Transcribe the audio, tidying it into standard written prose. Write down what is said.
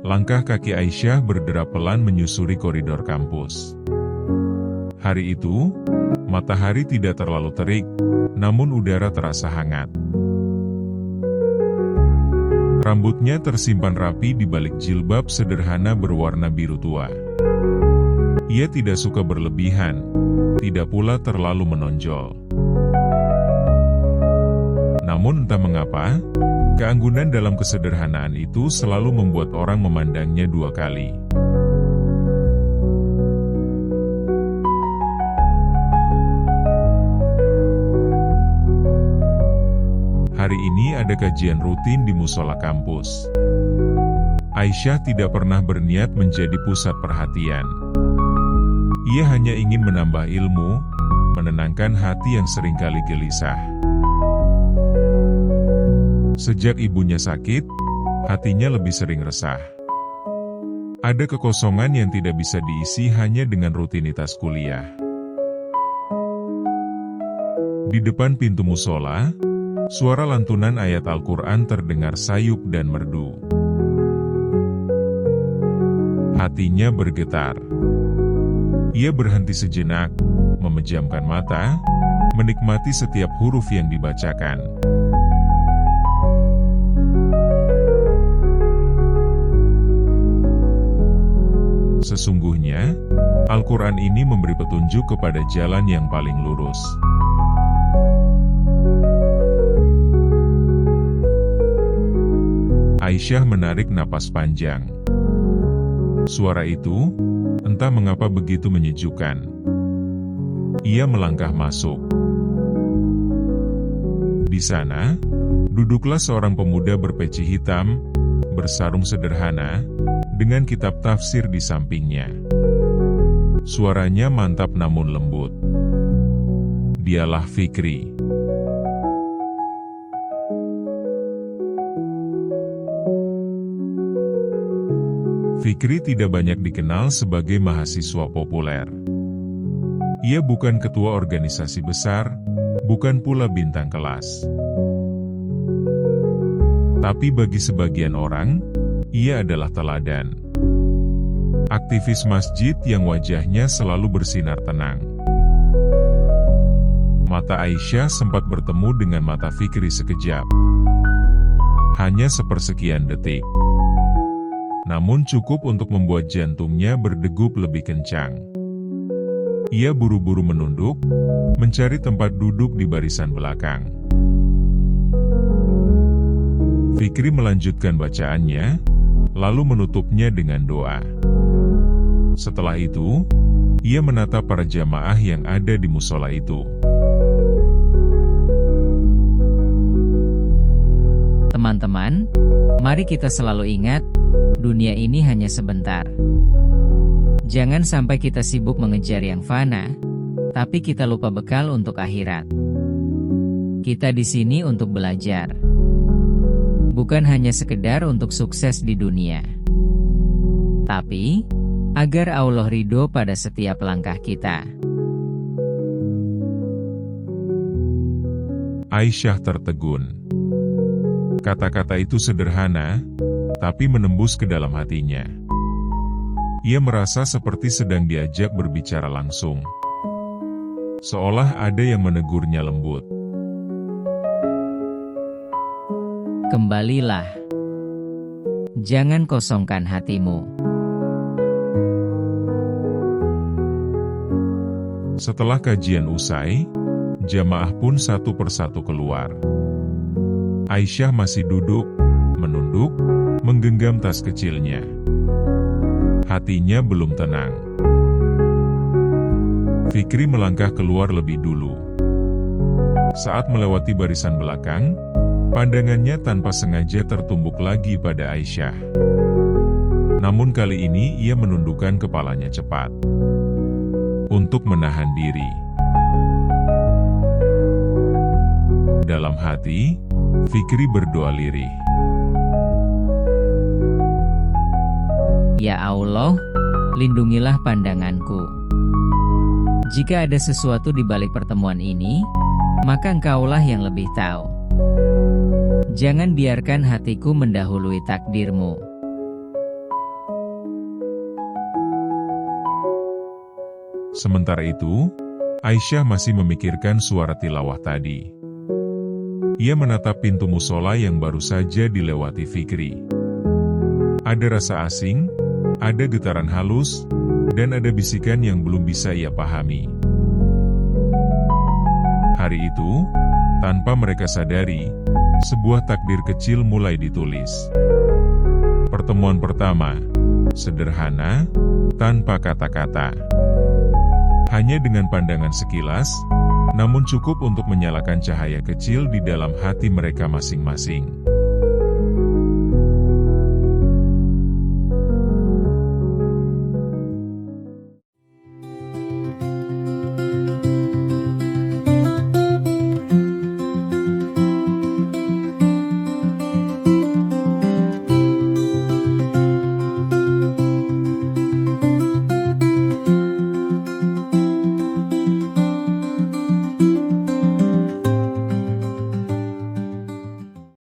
Langkah kaki Aisyah berderap pelan menyusuri koridor kampus. Hari itu, matahari tidak terlalu terik, namun udara terasa hangat. Rambutnya tersimpan rapi di balik jilbab sederhana berwarna biru tua. Ia tidak suka berlebihan, tidak pula terlalu menonjol. Namun entah mengapa, keanggunan dalam kesederhanaan itu selalu membuat orang memandangnya dua kali. Hari ini ada kajian rutin di musola kampus. Aisyah tidak pernah berniat menjadi pusat perhatian. Ia hanya ingin menambah ilmu, menenangkan hati yang seringkali gelisah. Sejak ibunya sakit, hatinya lebih sering resah. Ada kekosongan yang tidak bisa diisi hanya dengan rutinitas kuliah. Di depan pintu musola, suara lantunan ayat Al-Quran terdengar sayup dan merdu. Hatinya bergetar. Ia berhenti sejenak, memejamkan mata, menikmati setiap huruf yang dibacakan. Sesungguhnya, Al-Quran ini memberi petunjuk kepada jalan yang paling lurus. Aisyah menarik napas panjang. Suara itu, entah mengapa begitu menyejukkan. Ia melangkah masuk. Di sana, duduklah seorang pemuda berpeci hitam, bersarung sederhana, dengan kitab tafsir di sampingnya. Suaranya mantap namun lembut. Dialah Fikri. Fikri tidak banyak dikenal sebagai mahasiswa populer. Ia bukan ketua organisasi besar, bukan pula bintang kelas. Tapi bagi sebagian orang, ia adalah teladan. Aktivis masjid yang wajahnya selalu bersinar tenang. Mata Aisyah sempat bertemu dengan mata Fikri sekejap. Hanya sepersekian detik. Namun cukup untuk membuat jantungnya berdegup lebih kencang. Ia buru-buru menunduk, mencari tempat duduk di barisan belakang. Fikri melanjutkan bacaannya, lalu menutupnya dengan doa. Setelah itu, ia menatap para jamaah yang ada di musola itu. Teman-teman, mari kita selalu ingat, dunia ini hanya sebentar. Jangan sampai kita sibuk mengejar yang fana, tapi kita lupa bekal untuk akhirat. Kita di sini untuk belajar. Bukan hanya sekedar untuk sukses di dunia, tapi agar Allah ridho pada setiap langkah kita. Aisyah tertegun. Kata-kata itu sederhana, tapi menembus ke dalam hatinya. Ia merasa seperti sedang diajak berbicara langsung. Seolah ada yang menegurnya lembut. Kembalilah. Jangan kosongkan hatimu. Setelah kajian usai, jamaah pun satu persatu keluar. Aisyah masih duduk, menunduk, menggenggam tas kecilnya. Hatinya belum tenang. Fikri melangkah keluar lebih dulu. Saat melewati barisan belakang, pandangannya tanpa sengaja tertumbuk lagi pada Aisyah. Namun kali ini ia menundukkan kepalanya cepat. Untuk menahan diri. Dalam hati, Fikri berdoa lirih. Ya Allah, lindungilah pandanganku. Jika ada sesuatu di balik pertemuan ini, maka Engkaulah yang lebih tahu. Jangan biarkan hatiku mendahului takdir-Mu. Sementara itu, Aisyah masih memikirkan suara tilawah tadi. Ia menatap pintu musola yang baru saja dilewati Fikri. Ada rasa asing, ada getaran halus, dan ada bisikan yang belum bisa ia pahami. Hari itu, tanpa mereka sadari, sebuah takdir kecil mulai ditulis. Pertemuan pertama, sederhana, tanpa kata-kata. Hanya dengan pandangan sekilas, namun cukup untuk menyalakan cahaya kecil di dalam hati mereka masing-masing.